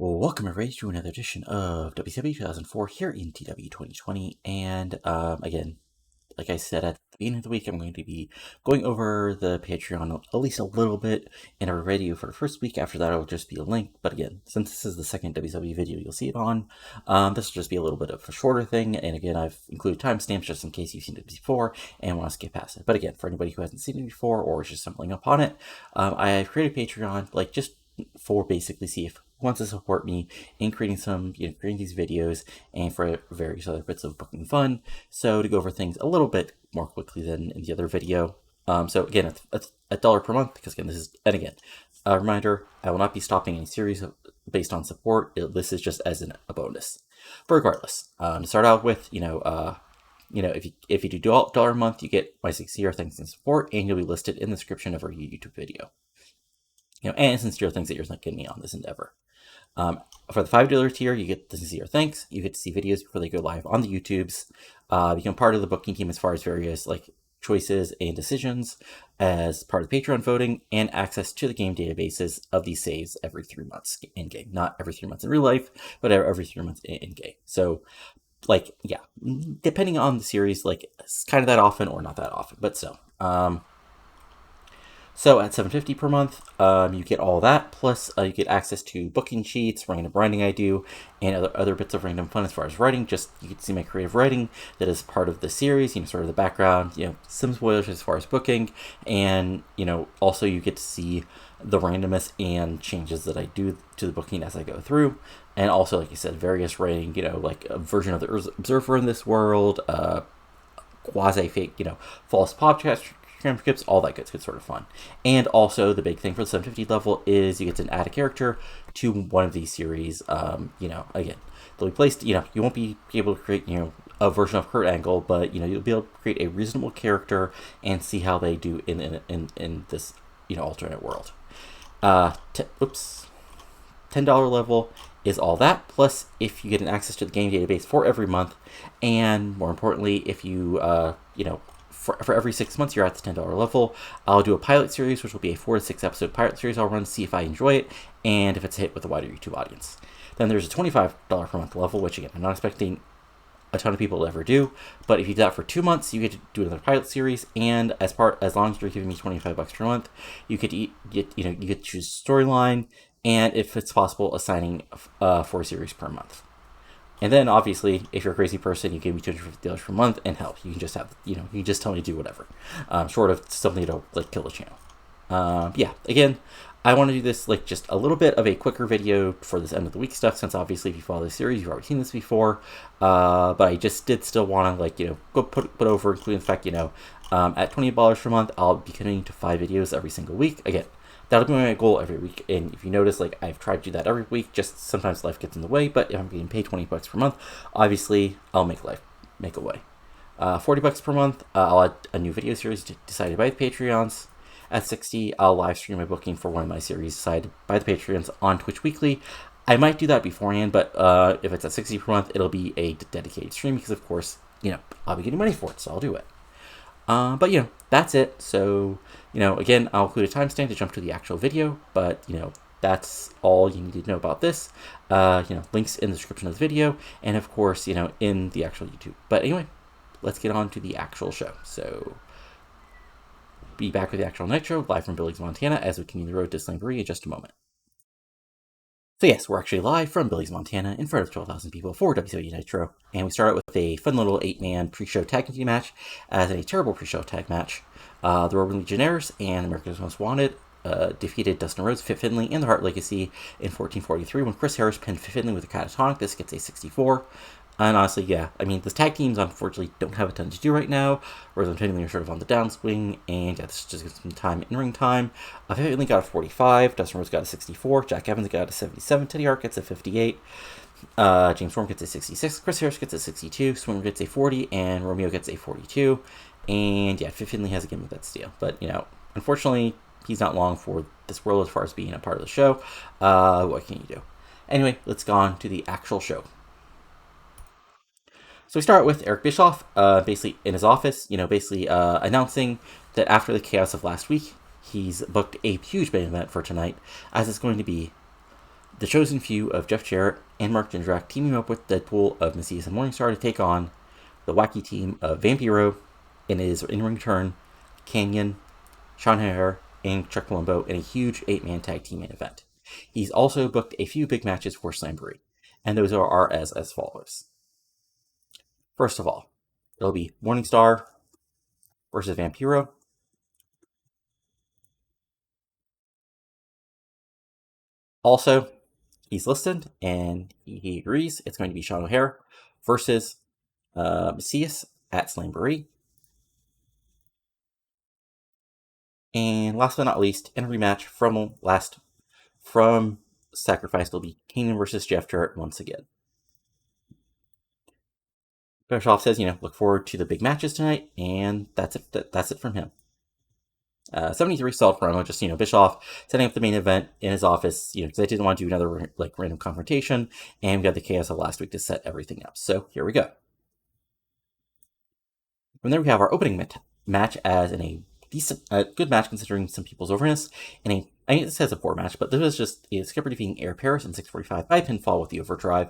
Well, welcome everybody to another edition of WCW 2004 here in TEW 2020. And again, like I said at the beginning of the week, I'm going to be going over the Patreon at least a little bit in a review for the first week. After that, it will just be a link. But again, since this is the second WCW video you'll see it on, this will just be a little bit of a shorter thing. And again, I've included timestamps just in case you've seen it before and want to skip past it. But again, for anybody who hasn't seen it before or is just stumbling upon it, I've created Patreon just for basically see if wants to support me in creating creating these videos and for various other bits of booking fun. So to go over things a little bit more quickly than in the other video. So again, it's $1 per month because again, a reminder, I will not be stopping any series based on support. This is just as a bonus. But regardless, to start out with, if you do $1 a month, you get my sincere thanks and support, and you'll be listed in the description of our YouTube video. And sincere thanks that you're getting me on this endeavor. For the $5 tier, you get the sincere thanks. You get to see videos before they go live on the YouTubes. Become part of the booking team as far as various choices and decisions as part of the Patreon voting, and access to the game databases of these saves every 3 months in game. Not every 3 months in real life, but every 3 months in game. So, depending on the series, it's kind of that often or not that often, but still. So at $7.50 per month, you get all that, plus you get access to booking sheets, random writing I do, and other bits of random fun as far as writing. Just you can see my creative writing that is part of the series, sort of the background, some spoilers as far as booking, and also you get to see the randomness and changes that I do to the booking as I go through, and also like I said, various writing, like a version of the Observer in this world, quasi fake, false podcast transcripts, all that good sort of fun. And also the big thing for the 750 level is you get to add a character to one of these series. Again, they'll be placed, you won't be able to create, a version of Kurt Angle, but you'll be able to create a reasonable character and see how they do in this, alternate world. $10 level is all that, plus if you get an access to the game database for every month, and more importantly, if you, for every 6 months you're at the $10 level, I'll do a pilot series, which will be a 4 to 6 episode pilot series I'll run to see if I enjoy it, and if it's a hit with a wider YouTube audience. Then there's a $25 per month level, which again, I'm not expecting a ton of people to ever do, but if you do that for 2 months, you get to do another pilot series, and as long as you're giving me $25 per month, you get to choose storyline, and if it's possible, assigning 4 series per month. And then obviously, if you're a crazy person, you give me $250 per month, and hell, you can just have, you can just tell me to do whatever, short of something to kill the channel. Again, I want to do this just a little bit of a quicker video for this end of the week stuff, since obviously if you follow the series, you've already seen this before. But I just did still want to go put over, including the fact at $20 per month, I'll be committing to 5 videos every single week. Again, that'll be my goal every week, and if you notice, I've tried to do that every week, just sometimes life gets in the way, but if I'm getting paid $20 per month, obviously, I'll make a way. $40 per month, I'll add a new video series decided by the Patreons. At $60, I'll live stream my booking for one of my series decided by the Patreons on Twitch weekly. I might do that beforehand, but if it's at $60 per month, it'll be a dedicated stream, because of course, I'll be getting money for it, so I'll do it. But that's it. So, again, I'll include a timestamp to jump to the actual video, but, that's all you need to know about this. Links in the description of the video, and of course, in the actual YouTube. But anyway, let's get on to the actual show. So, be back with the actual Nitro, live from Billings, Montana, as we continue the road to Slamboree in just a moment. So yes, we're actually live from Billings, Montana, in front of 12,000 people for WCW Nitro, and we start out with a fun little 8-man pre-show tag team match, as a terrible pre-show tag match. The Roman Legionnaires and America's Most Wanted defeated Dustin Rhodes, Fit Finlay, and the Hart Legacy in 1443 when Chris Harris pinned Fit Finlay with a catatonic. This gets a 64. And honestly, yeah, the tag teams unfortunately don't have a ton to do right now, whereas Finlay are sort of on the downswing, and yeah, this just gets some time in ring time. Fit Finlay got a 45, Dustin Rhodes got a 64, Jack Evans got a 77, Teddy Hart gets a 58, James Storm gets a 66, Chris Harris gets a 62, Swinger gets a 40, and Romeo gets a 42. And yeah, Fit Finlay has a gimmick that's steel, but unfortunately, he's not long for this world as far as being a part of the show. What can you do? Anyway, let's go on to the actual show. So we start with Eric Bischoff, basically in his office, announcing that after the chaos of last week, he's booked a huge main event for tonight, as it's going to be the Chosen Few of Jeff Jarrett and Mark Jindrak teaming up with Deadpool of Macias and Morningstar to take on the wacky team of Vampiro in his in-ring turn, Kanyon, Sean O'Haire, and Chuck Palumbo in a huge 8-man tag team main event. He's also booked a few big matches for Slamboree, and those are as follows. First of all, it'll be Morningstar versus Vampiro. Also, he's listed, and he agrees it's going to be Sean O'Haire versus Macias at Slamboree. And last but not least, in a rematch from Sacrifice, will be Kanyon versus Jeff Jarrett once again. Bischoff says, look forward to the big matches tonight, and that's it. That's it from him. 73 solid promo, just, Bischoff setting up the main event in his office, because they didn't want to do another, random confrontation, and we got the chaos of last week to set everything up. So, here we go. From there, we have our opening match as in a good match considering some people's overness. This has a poor match, but this was just Skipper defeating Air Paris in 6:45 by pinfall with the overdrive.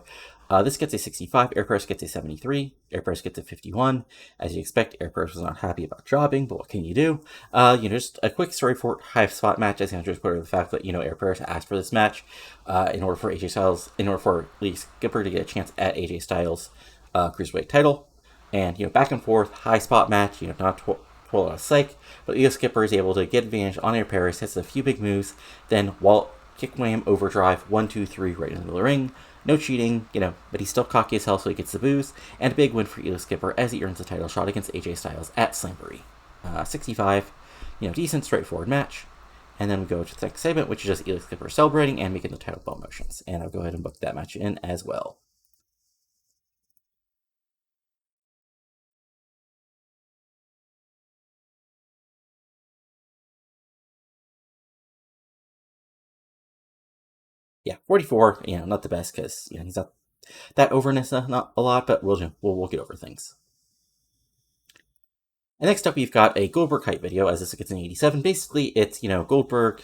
This gets a 65, Air Paris gets a 73, Air Paris gets a 51. As you expect, Air Paris was not happy about jobbing, but what can you do? Just a quick story for high spot match, as just put the fact that, Air Paris asked for this match in order for Elix Skipper to get a chance at AJ Styles' Cruiserweight title. And, back and forth, high spot match, not twirl out of psych, but Elix Skipper is able to get advantage on Air Paris, hits a few big moves, then kick wham, overdrive, 1, 2, 3, right into the ring. No cheating, but he's still cocky as hell, so he gets the booze, and a big win for Elix Skipper as he earns the title shot against AJ Styles at Slamboree. 65, decent, straightforward match. And then we go to the next segment, which is just Elix Skipper celebrating and making the title bell motions. And I'll go ahead and book that match in as well. Yeah, 44, not the best because, he's not that overness, not a lot, but we'll get over things. And next up, we've got a Goldberg hype video, as this gets an 87. Basically, it's, Goldberg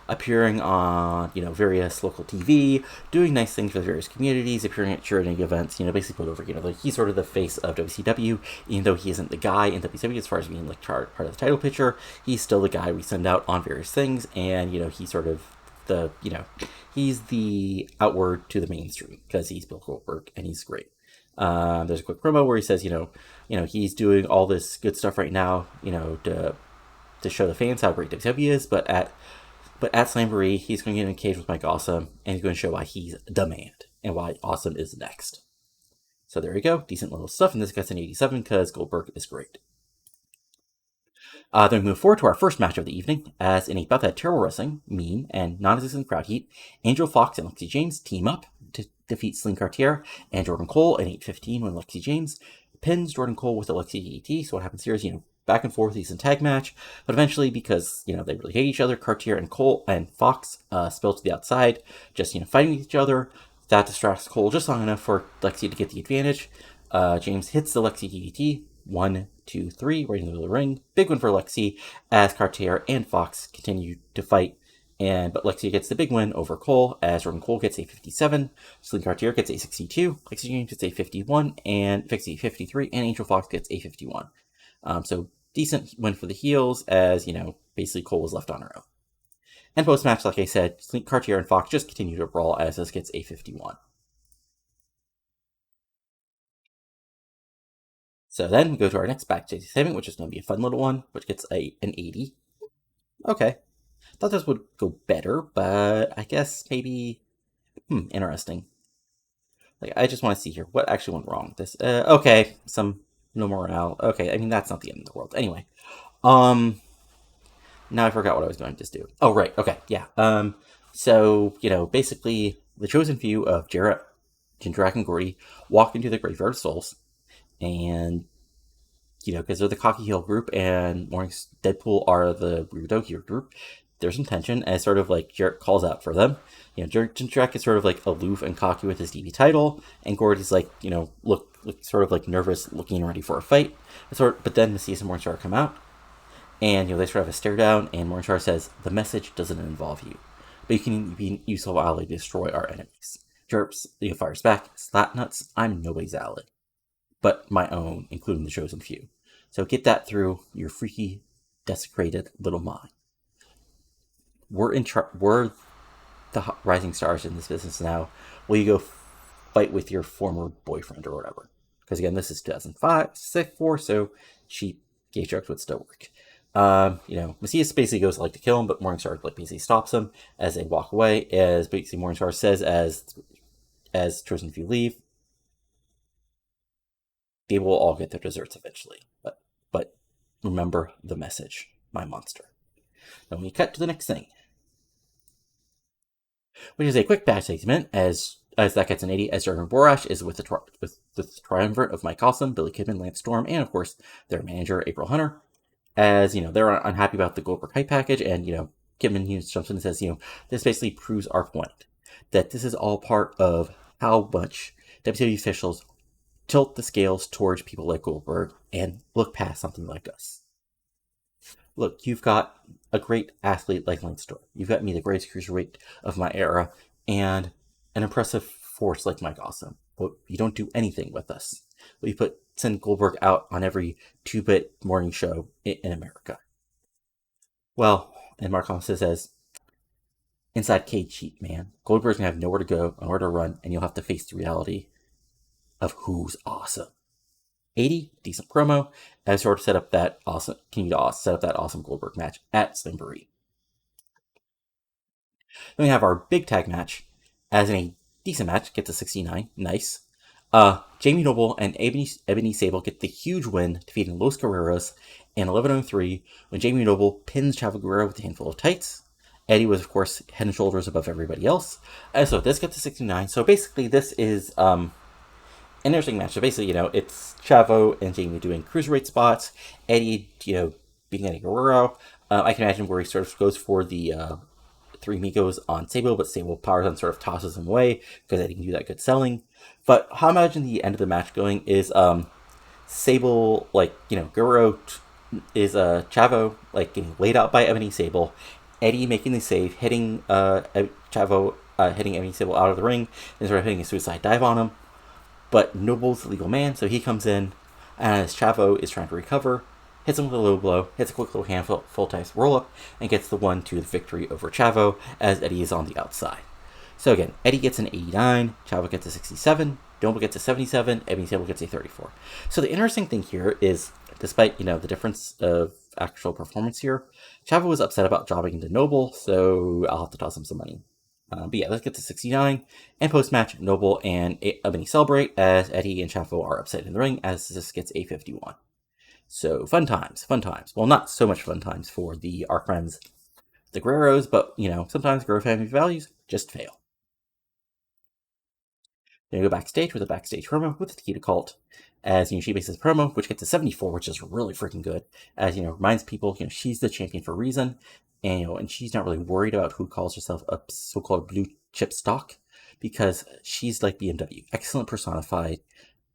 appearing on, various local TV, doing nice things for various communities, appearing at charity events, basically put over, he's sort of the face of WCW, even though he isn't the guy in WCW as far as being, part of the title picture, he's still the guy we send out on various things, and, he's sort of he's the outward to the mainstream, because he's Bill Goldberg, and he's great. There's a quick promo where he says, he's doing all this good stuff right now, to show the fans how great WCW is, but at Slamboree, he's going to get in a cage with Mike Awesome, and he's going to show why he's the man, and why Awesome is next. So there you go, decent little stuff, and this gets an 87, because Goldberg is great. Then we move forward to our first match of the evening, as in About That Terrible Wrestling, meme, and non-existent crowd heat, Angel Fox and Lexi James team up to defeat Celine Cartier and Jordan Cole in 8:15 when Lexi James pins Jordan Cole with a Lexi DDT. So what happens here is, back and forth, decent tag match, but eventually, because, they really hate each other, Cartier and Cole and Fox spill to the outside, just, fighting each other. That distracts Cole just long enough for Lexi to get the advantage. James hits the Lexi DDT, 1, 2, 3, right into the ring. Big win for Lexi, as Cartier and Fox continue to fight. But Lexi gets the big win over Cole, as Jordan Cole gets a 57, Celine Cartier gets a 62, Lexi James gets a 51, and 53, and Angel Fox gets a 51. So decent win for the heels, as, basically Cole was left on her own. And post-match, like I said, Cartier and Fox just continue to brawl, as this gets a 51. So then we go to our next backstage segment, which is going to be a fun little one, which gets an 80. Okay. Thought this would go better, but I guess maybe, interesting. I just want to see here what actually went wrong with this. Okay, some no morale. Okay, I mean, that's not the end of the world. Anyway, now I forgot what I was going to just do. Oh, right, okay, yeah. So, basically, the chosen few of Jarrett, Jindrak, and Gordy walk into the Graveyard of Souls, and, because they're the cocky heel group, and Deadpool are the weirdo heel group, there's some tension, as sort of Jarrett calls out for them. Jindrak is sort of aloof and cocky with his DB title, and Gordy's look sort of nervous, looking ready for a fight. But then Macias and Morningstar come out, and they sort of have a stare down, and Morningstar says, "The message doesn't involve you." but you can be useful ally to destroy our enemies. Jerps, you fires back. Slapnuts, I'm nobody's ally, but my own, including the Chosen Few. So get that through your freaky, desecrated little mind. We're the rising stars in this business now. Will you go fight with your former boyfriend or whatever? Because again, this is 2005, 4, so cheap gay jokes would still work. Macias basically goes like to kill him, but Morningstar like basically stops him as they walk away. As basically Morningstar says, as Chosen Few leave, they will all get their desserts eventually. But remember the message, my monster. Then we cut to the next thing, which is a quick back segment as that gets an 80, as Jordan Borash is with the triumvirate of Mike Awesome, Billy Kidman, Lance Storm, and of course their manager April Hunter. As they're unhappy about the Goldberg hype package, and Kidman jumps in and says, this basically proves our point that this is all part of how much WWE officials tilt the scales towards people like Goldberg and look past something like us. Look, you've got a great athlete like Lance Storm. You've got me, the greatest cruiserweight of my era, and an impressive force like Mike Awesome. But you don't do anything with us. But you send Goldberg out on every 2-bit morning show in America. Well, and Mark Awesome says, inside cage heat, man. Goldberg's gonna have nowhere to go, nowhere to run, and you'll have to face the reality of who's awesome. 80, decent promo, as sort of set up that awesome Goldberg match at Slamboree. Then we have our big tag match, as in a decent match, gets a 69, nice. Jamie Knoble and Ebony Sable get the huge win, defeating Los Guerreros in 11:03 when Jamie Knoble pins Chavo Guerrero with a handful of tights. Eddie was, of course, head and shoulders above everybody else. So this gets to 69. So basically, this is an interesting match. So basically, it's Chavo and Jamie doing cruiserweight spots. Eddie, beating Eddie Guerrero. I can imagine where he sort of goes for the Three Amigos on Sable, but Sable powers on sort of tosses him away because Eddie can do that good selling. But how I imagine the end of the match going is Sable, Guerrero is Chavo, getting laid out by Ebony Sable, Eddie making the save, hitting Chavo, hitting Ebony Sable out of the ring, and sort of hitting a suicide dive on him. But Noble's the legal man, so he comes in, and as Chavo is trying to recover, hits him with a low blow, hits a quick little handful, full-type roll-up, and gets the 1-2 victory over Chavo, as Eddie is on the outside. So again, Eddie gets an 89, Chavo gets a 67, Noble gets a 77, Ebony Sable gets a 34. So the interesting thing here is, despite, the difference of actual performance here, Chavo was upset about jobbing into Noble, so I'll have to toss him some money. But yeah, let's get to 69. And post-match, Noble and Ebony celebrate as Eddie and Chavo are upset in the ring as this gets a 51. So fun times. Well, not so much fun times for our friends, the Guerreros, but, sometimes Guerrero family values just fail. Then we go backstage with a backstage promo with the Tequila Cult, as, she makes this promo, which gets a 74, which is really freaking good, as, reminds people, she's the champion for a reason, and she's not really worried about who calls herself a so-called blue chip stock, because she's like BMW, excellent personified,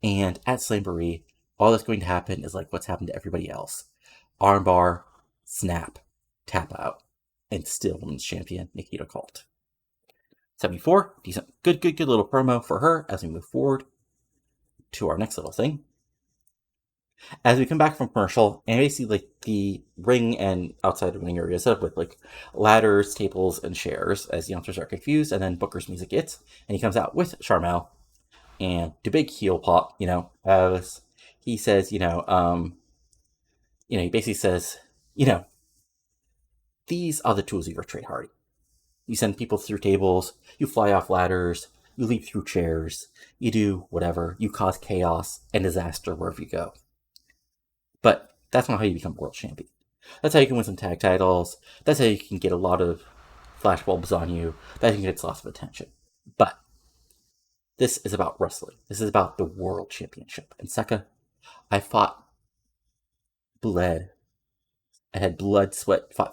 and at Slamboree, all that's going to happen is like what's happened to everybody else. Armbar, snap, tap out, and still women's champion, Nikita Colt. 74, decent, good little promo for her as we move forward to our next little thing. As we come back from commercial, and basically the ring and outside the ring area is set up with ladders, tables, and chairs as the announcers are confused, and then Booker's music hits, and he comes out with Charmel, and the big heel pop, as he says, he basically says, these are the tools of your trade, Hardy. You send people through tables, you fly off ladders, you leap through chairs, you do whatever, you cause chaos and disaster wherever you go. But that's not how you become world champion. That's how you can win some tag titles, that's how you can get a lot of flashbulbs on you, that you can get lots of attention. But this is about wrestling. This is about the world championship. And Seka, I fought fought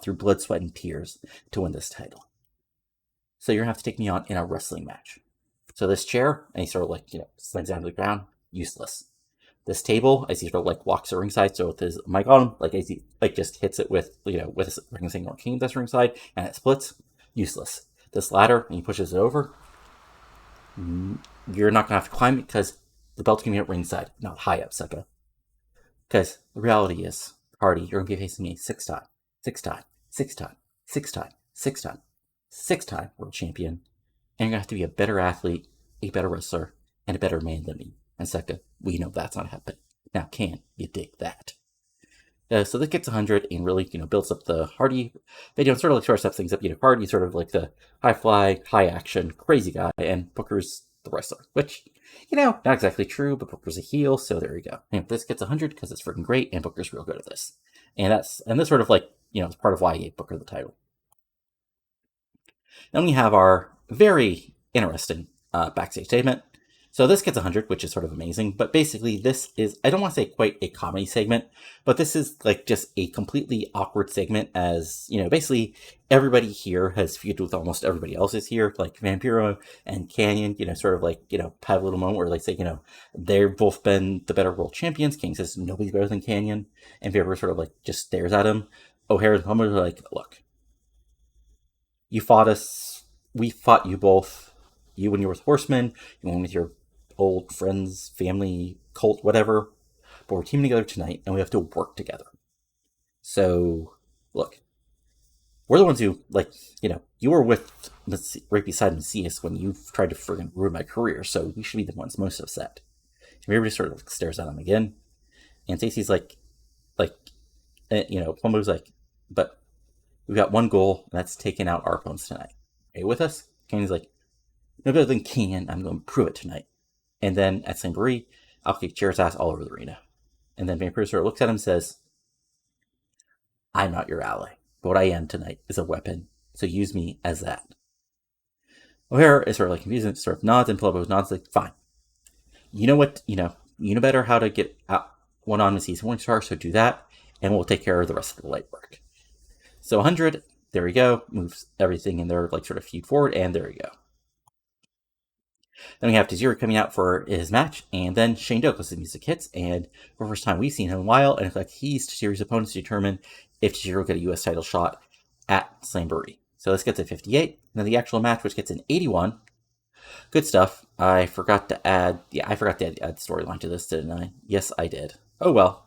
through blood, sweat, and tears to win this title. So you're gonna have to take me on in a wrestling match. So this chair, and he sort of slams down to the ground, useless. This table, as he sort of walks to ringside, so with his mic on, as he just hits it with his ring singer King this ringside, and it splits, useless. this ladder and he pushes it over, you're not going to have to climb it because the belt's going to be at ringside, not high up, sucker. Because the reality is, Hardy, you're going to be facing me 6-time, 6-time, 6-time, 6-time, 6-time, 6-time world champion. And you're going to have to be a better athlete, a better wrestler, and a better man than me. And Seka, we know that's not happening. Now, can you dig that? So this gets 100 and really, builds up the Hardy video and sort of steps things up. Hardy's sort of like the high fly, high action, crazy guy, and Booker's the wrestler, which, not exactly true, but Booker's a heel, so there you go. And this gets 100 because it's freaking great, and Booker's real good at this. And this sort of like, is part of why I gave Booker the title. Then we have our very interesting backstage segment. So this gets 100, which is sort of amazing. But basically, this is, I don't want to say quite a comedy segment, but this is like just a completely awkward segment as, basically everybody here has feuded with almost everybody else is here. Like Vampiro and Kanyon, sort of like, have a little moment where they say, they've both been the better world champions. King says nobody's better than Kanyon. And Vampiro sort of like just stares at him. O'Hare and Palumbo are like, look, you fought us. We fought you both. You when you were with Horsemen, you went with your old friends, family, cult, whatever. But we're teaming together tonight, and we have to work together. So, look, we're the ones who, you were with right beside Macias when you tried to friggin' ruin my career, so we should be the ones most upset. And everybody sort of stares at him again, and Stacey's Palumbo's like, but we've got one goal, and that's taking out our opponents tonight. Are you with us? Kanye's like, no better than Kanyon, I'm going to prove it tonight. And then at Slamboree, I'll kick Chair's ass all over the arena. And then Vampiro sort of looks at him and says, I'm not your ally, but what I am tonight is a weapon, so use me as that. O'Hare is sort of like confused and sort of nods, and Palumbo nods like, fine. You know what, you know better how to get out one on the season 1 star, so do that, and we'll take care of the rest of the light work. So 100, there we go, moves everything in there, sort of feud forward, and there we go. Then we have Tajiri coming out for his match, and then Shane Douglas' music hits, and for the first time we've seen him in a while, and in fact, he's Tajiri's opponent to determine if Tajiri will get a US title shot at Slamboree. So this gets a 58, and then the actual match, which gets an 81. Good stuff. I forgot to add the storyline to this, didn't I? Yes, I did. Oh well.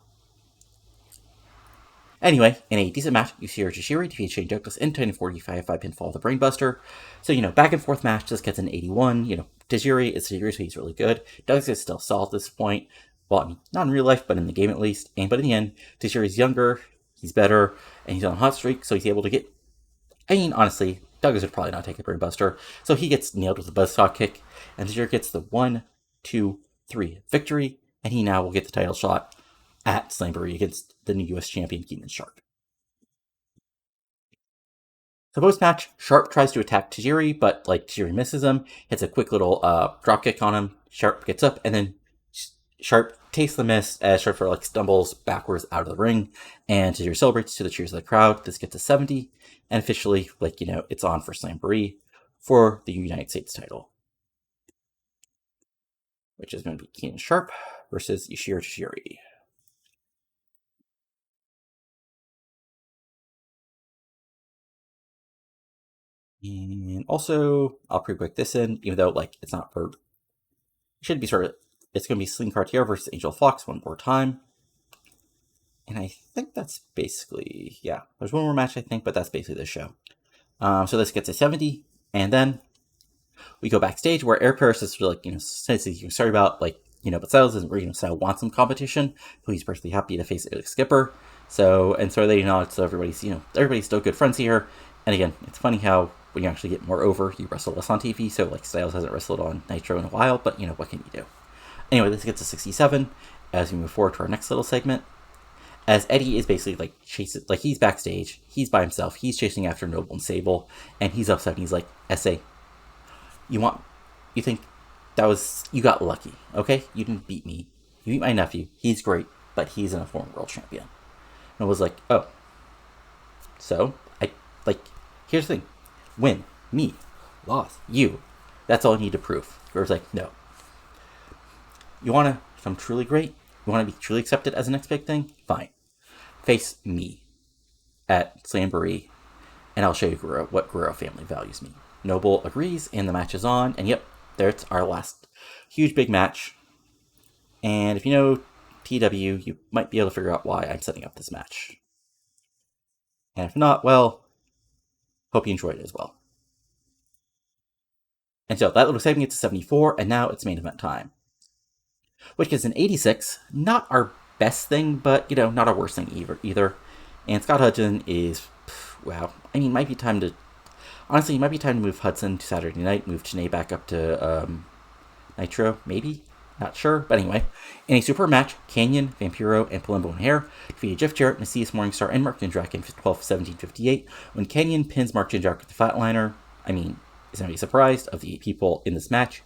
Anyway, in a decent match, Yujiro Tajiri defeats Shane Douglas in 10:45 by pinfall of the Brainbuster. So, back and forth match, this gets an 81. Tajiri is Tajiri, so he's really good. Douglas is still solid at this point. Well, I mean, not in real life, but in the game at least. But in the end, Tajiri's younger, he's better, and he's on a hot streak, so he's able to get... I mean, honestly, Douglas would probably not take a Brainbuster, so he gets nailed with a buzzsaw kick, and Tajiri gets the 1, 2, 3 victory, and he now will get the title shot at Slamboree against the new US champion, Keenan Sharp. So post-match, Sharp tries to attack Tajiri, but Tajiri misses him, hits a quick little drop kick on him. Sharp gets up, and then Sharp takes the miss as Sharp sort of stumbles backwards out of the ring, and Tajiri celebrates to the cheers of the crowd. This gets a 70, and officially, it's on for Slamboree for the United States title, which is going to be Keenan Sharp versus Yujiro Tajiri. And also, I'll pre-book this in, even though, it's not for... It should be it's going to be Celine Cartier versus Angel Fox one more time. And I think that's basically... Yeah, there's one more match, I think, but that's basically the show. So this gets a 70, and then we go backstage where Eric Paris is says he's sorry about, but Styles isn't really, Styles wants some competition, so he's perfectly happy to face Elix Skipper. So they acknowledge, so everybody's still good friends here. And again, it's funny how when you actually get more over, you wrestle less on TV, so Styles hasn't wrestled on Nitro in a while, but what can you do? Anyway, this gets a 67 as we move forward to our next little segment. As Eddie is basically chasing, he's backstage, he's by himself, he's chasing after Knoble and Sable, and he's upset, and he's like, SA, you think that was, you got lucky, okay? You didn't beat me. You beat my nephew, he's great, but he's an former world champion. And I was like, oh. So, here's the thing. Win. Me. Lost. You. That's all I need to prove. Guerrero's like, no. You want to, if I'm truly great, you want to be truly accepted as the next big thing? Fine. Face me at Slamboree, and I'll show you what Guerrero family values me. Knoble agrees, and the match is on. And yep, there's our last huge big match. And if you know TEW, you might be able to figure out why I'm setting up this match. And if not, well, hope you enjoyed it as well. And so that little segment gets to 74, and now it's main event time. Which gets an 86, not our best thing, but, not our worst thing either. And Scott Hudson is, wow, I mean, might be time to move Hudson to Saturday night, move Janae back up to Nitro, maybe? Not sure, but anyway. In a super match, Kanyon, Vampiro, and Palumbo and Hair defeated Jeff Jarrett, Macias Morningstar, and Mark Jindrak in 12-17-58. When Kanyon pins Mark Jindrak with the Flatliner, I mean, is anybody surprised? Of the 8 people in this match,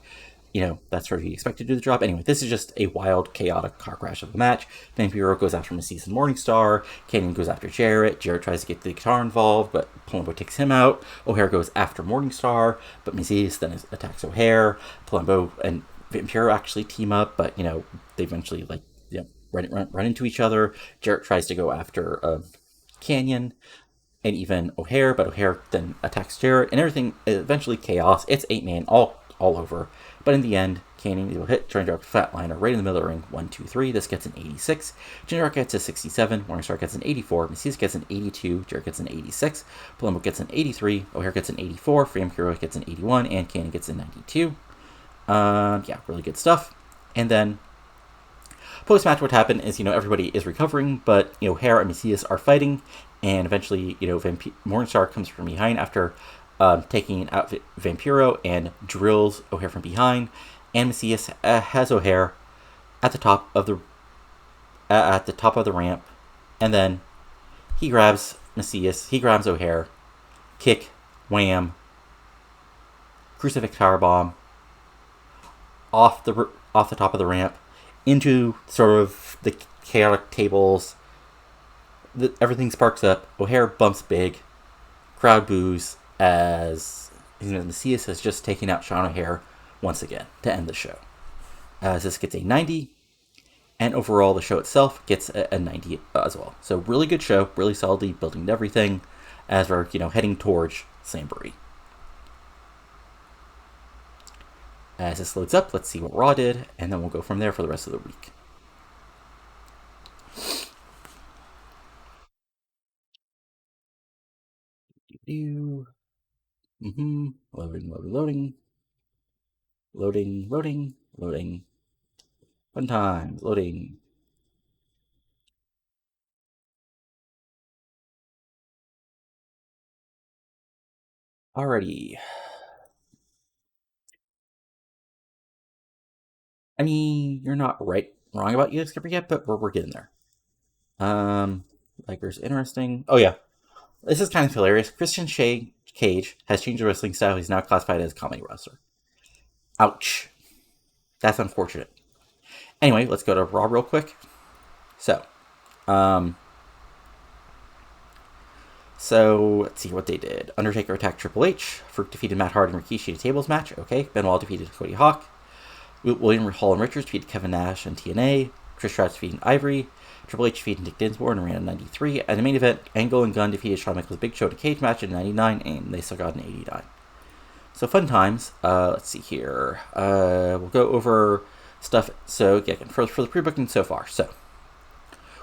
that's sort of you expect to do the job. Anyway, this is just a wild, chaotic car crash of the match. Vampiro goes after Macias and Morningstar. Kanyon goes after Jarrett. Jarrett tries to get the guitar involved, but Palumbo takes him out. O'Hare goes after Morningstar, but Macias then attacks O'Hare. Palumbo and Vampiro actually team up, but, they eventually, run into each other. Jarrett tries to go after Kanyon and even O'Hare, but O'Hare then attacks Jarrett, and everything, eventually chaos. It's 8-man all over. But in the end, Kanyon will hit Jindrak Flatliner right in the middle of the ring. 1, 2, 3. This gets an 86. Jindrak gets a 67. Morningstar gets an 84. Macias gets an 82. Jarrett gets an 86. Palumbo gets an 83. O'Hare gets an 84. Vampiro gets an 81. And Kanyon gets a 92. Really good stuff. And then post-match, what happened is, everybody is recovering, but, O'Hare and Macias are fighting, and eventually, Morningstar comes from behind after taking out Vampiro and drills O'Hare from behind, and Macias has O'Hare at the top of the ramp, and then he grabs O'Hare, kick, wham, crucifix powerbomb off the top of the ramp into sort of the chaotic tables. Everything sparks up. O'Hare bumps big. Crowd boos as Macias has just taken out Sean O'Hare once again to end the show. As this gets a 90, and overall the show itself gets a 90 as well. So really good show, really solidly building everything as we're heading towards Slamboree. As this loads up, let's see what Raw did, and then we'll go from there for the rest of the week. Loading. Fun time, loading. Alrighty. I mean, you're not wrong about Elix Skipper yet, but we're getting there. There's interesting. Oh yeah, this is kind of hilarious. Christian Cage has changed the wrestling style. He's now classified as a comedy wrestler. Ouch. That's unfortunate. Anyway, let's go to Raw real quick. So let's see what they did. Undertaker attacked Triple H. Farouk defeated Matt Hardy in Rikishi in a tables match. Okay. Benoit defeated Cody Hawk. William Hall and Richards defeated Kevin Nash and TNA. Trish Stratus defeated Ivory. Triple H defeated Nick Dinsmore in Arena 93. And the main event, Angle and Gunn defeated Shawn Michaels' Big Show in a cage match in 99, and they still got an 89. So fun times. Let's see here. We'll go over stuff. So yeah, for the pre-booking so far. So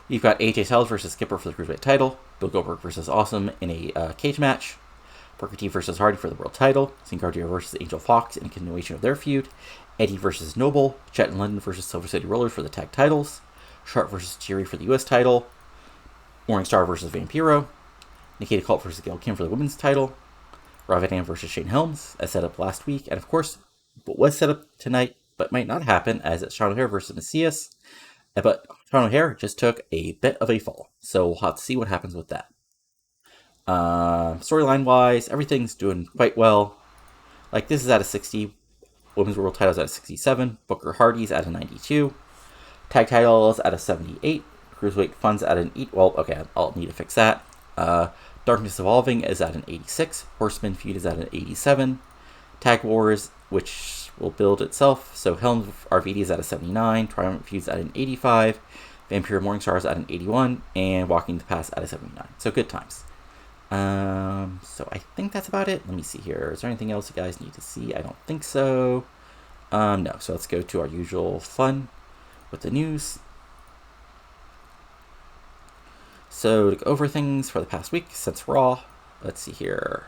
we've got AJ Styles versus Skipper for the Cruiserweight title. Bill Goldberg versus Awesome in a cage match. Booker T versus Hardy for the world title. Sin Cara versus Angel Fox in a continuation of their feud. Eddie versus Noble. Chet and London versus Silver City Rollers for the tag titles. Sharp versus Tajiri for the U.S. title. Morningstar versus Vampiro. Nikita Colt versus Gail Kim for the women's title. Rob Van Dam versus Shane Helms, as set up last week. And of course, what was set up tonight, but might not happen, as it's Sean O'Hare versus Macias. But Sean O'Hare just took a bit of a fall. So we'll have to see what happens with that. Storyline-wise, everything's doing quite well. This is at a 60. Women's World titles at a 67. Booker Hardy's at a 92. Tag titles at a 78. Cruiserweight funds at an 8. Well, okay, I'll need to fix that. Darkness Evolving is at an 86. Horseman Feud is at an 87. Tag Wars, which will build itself. So Helms RVD is at a 79. Triumphant Feud's at an 85. Vampiro Morningstar is at an 81. And Walking the Pass at a 79. So good times. So I think that's about it. Let me see here. Is there anything else you guys need to see? I don't think so. No. So let's go to our usual fun with the news. So to go over things for the past week since Raw, let's see here.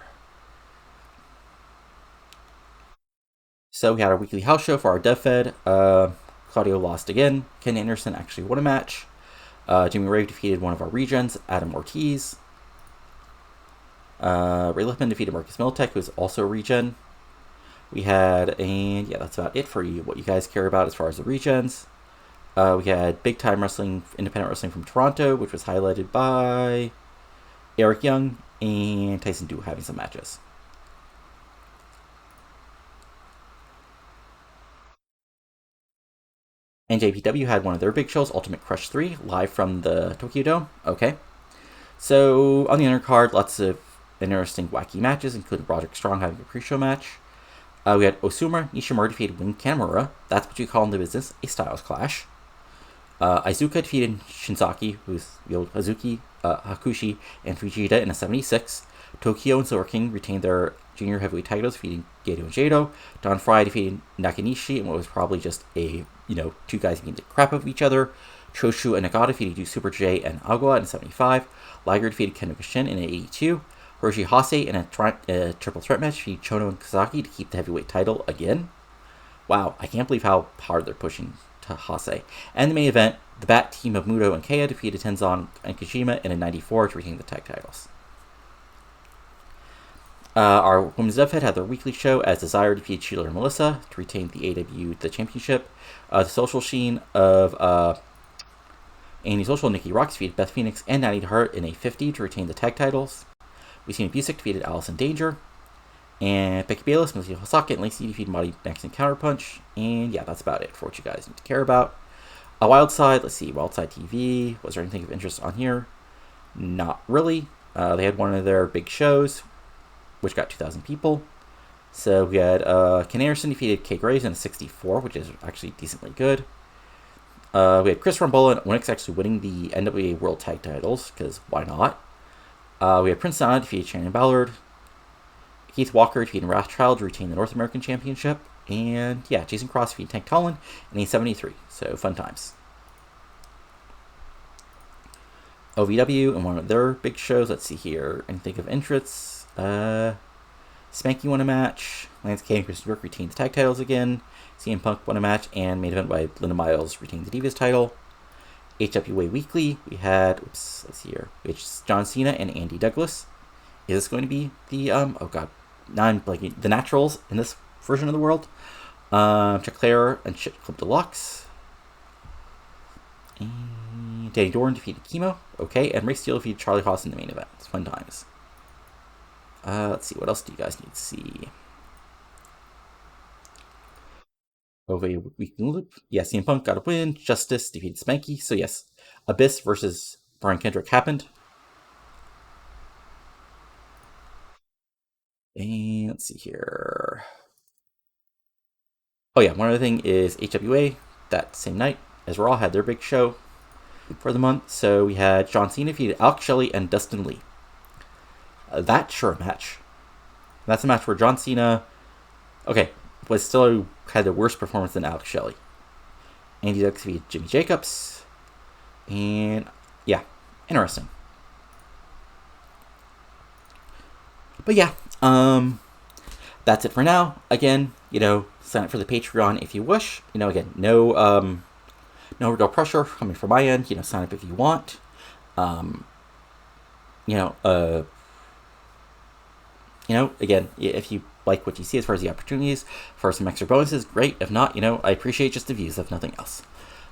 So we had our weekly house show for our Dev Fed. Claudio lost again. Ken Anderson actually won a match. Jimmy Rave defeated one of our regens, Adam Ortiz. Ray Lippman defeated Marcus Militek, who is also a regen. We had, and yeah, that's about it for you, what you guys care about as far as the regens. We had big time wrestling, independent wrestling from Toronto, which was highlighted by Eric Young and Tyson Due having some matches. And JPW had one of their big shows, Ultimate Crush 3, live from the Tokyo Dome. Okay. So, on the undercard, lots of interesting, wacky matches, including Roderick Strong having a pre-show match. We had Osuma Nishimura defeated Win Kanemaru. That's what you call in the business a styles clash. Iizuka defeated Shinzaki, who's the old Hazuki, Hakushi, and Fujita in a 76. Tokyo and Silver King retained their junior heavyweight titles, defeating Gedo and Jado. Don Fry defeated Nakanishi in what was probably just a, two guys beating the crap out of each other. Choshu and Nagata defeated Super J and Agua in a 75. Liger defeated Ken Shin in an 82. Hiroshi Hase in a triple threat match defeated Chono and Kazaki to keep the heavyweight title again. Wow, I can't believe how hard they're pushing to Hase. And the main event, the Bat team of Muto and Kea defeated Tenzan and Kojima in a 94 to retain the tag titles. Our Women's Dev Fed had their weekly show as Desire defeated Sheila and Melissa to retain the AEW the championship. The social sheen of Andy Social and Nikki Rocks defeated Beth Phoenix and Natty Hart in a 50 to retain the tag titles. We seen Busick defeated Allison Danger. And Becky Bayless, Melissa Hosaka, and Lacey defeated Marty Max and Counterpunch. And yeah, that's about it for what you guys need to care about. Wildside, let's see, Wildside TV. Was there anything of interest on here? Not really. They had one of their big shows, which got 2,000 people. So we had Ken Anderson defeated Kay Graves in a 64, which is actually decently good. We had Chris Rumbola and Onyx actually winning the NWA World Tag Titles, because why not? We had Prince Nana defeated Shannon Ballard. Keith Walker defeated Rothschild to retain the North American Championship. And yeah, Jason Cross defeated Tank Tollin in a 73. So fun times. OVW and one of their big shows. Let's see here. Anything of interest? Spanky won a match. Lance Kane and Chris York retained the tag titles again. CM Punk won a match, and main event by Linda Miles retained the Divas title. HWA Weekly, we had, let's see here. We had John Cena and Andy Douglas. Is this going to be the, the Naturals in this version of the world? Chuck Clare and Shit Club Deluxe. And Danny Doran defeated Chemo. Okay, and Ray Steele defeated Charlie Haas in the main event. It's fun times. Let's see, what else do you guys need to see? OVA Weekly Loop. Yeah, CM Punk got a win. Justice defeated Spanky. So yes, Abyss versus Brian Kendrick happened. And let's see here. Oh yeah, one other thing is HWA. That same night as Raw had their big show for the month. So we had John Cena defeated Alex Shelley and Dustin Lee. That's sure a match. That's a match where John Cena, was still had the worst performance than Alex Shelley. Andy Douglas defeated Jimmy Jacobs. And yeah, interesting. But yeah, that's it for now. Again, sign up for the Patreon if you wish. Again, no real pressure coming from my end. Sign up if you want. Again, if you like what you see as far as the opportunities for some extra bonuses, great. If not, I appreciate just the views, if nothing else.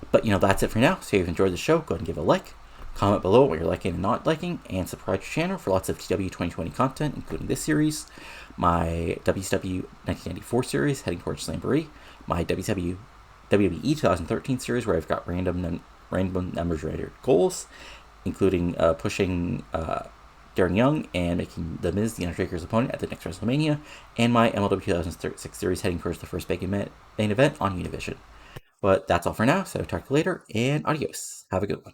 But, that's it for now. So if you've enjoyed the show, go ahead and give it a like. Comment below what you're liking and not liking, and subscribe to the channel for lots of TEW 2020 content, including this series, my WCW 1994 series heading towards Slamboree, my WWE 2013 series where I've got random numbers related goals, including pushing Darren Young and making The Miz the Undertaker's opponent at the next WrestleMania, and my MLW 2006 series heading towards the first big main event on Univision. But that's all for now, so talk to you later, and adios. Have a good one.